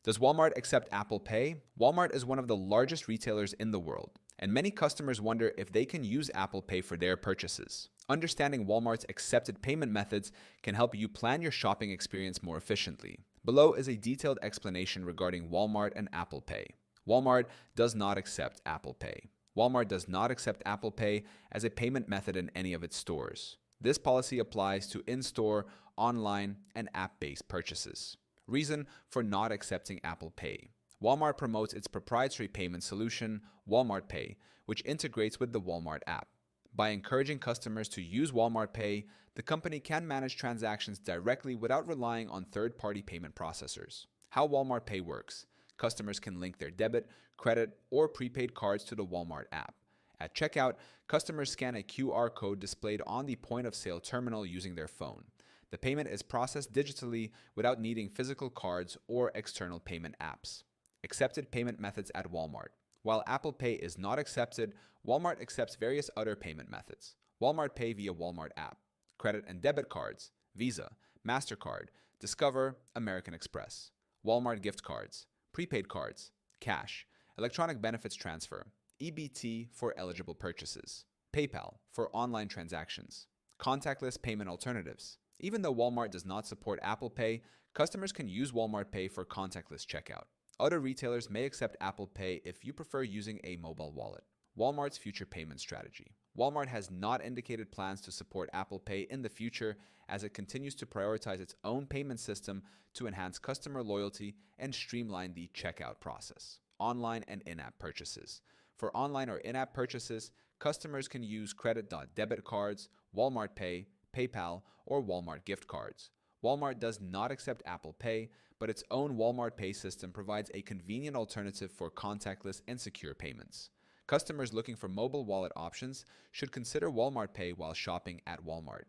Does Walmart accept Apple Pay? Walmart is one of the largest retailers in the world, and many customers wonder if they can use Apple Pay for their purchases. Understanding Walmart's accepted payment methods can help you plan your shopping experience more efficiently. Below is a detailed explanation regarding Walmart and Apple Pay. Walmart does not accept Apple Pay. Walmart does not accept Apple Pay as a payment method in any of its stores. This policy applies to in-store, online, and app-based purchases. Reason for not accepting Apple Pay. Walmart promotes its proprietary payment solution, Walmart Pay, which integrates with the Walmart app. By encouraging customers to use Walmart Pay, the company can manage transactions directly without relying on third-party payment processors. How Walmart Pay works. Customers can link their debit, credit, or prepaid cards to the Walmart app. At checkout, customers scan a QR code displayed on the point-of-sale terminal using their phone. The payment is processed digitally without needing physical cards or external payment apps. Accepted payment methods at Walmart. While Apple Pay is not accepted, Walmart accepts various other payment methods. Walmart Pay via Walmart app. Credit and debit cards, Visa, MasterCard, Discover, American Express. Walmart gift cards, prepaid cards, cash, electronic benefits transfer, EBT for eligible purchases, PayPal for online transactions, contactless payment alternatives. Even though Walmart does not support Apple Pay, customers can use Walmart Pay for contactless checkout. Other retailers may accept Apple Pay if you prefer using a mobile wallet. Walmart's future payment strategy. Walmart has not indicated plans to support Apple Pay in the future as it continues to prioritize its own payment system to enhance customer loyalty and streamline the checkout process. Online and in-app purchases. For online or in-app purchases, customers can use credit.debit cards, Walmart Pay, PayPal, or Walmart gift cards. Walmart does not accept Apple Pay, but its own Walmart Pay system provides a convenient alternative for contactless and secure payments. Customers looking for mobile wallet options should consider Walmart Pay while shopping at Walmart.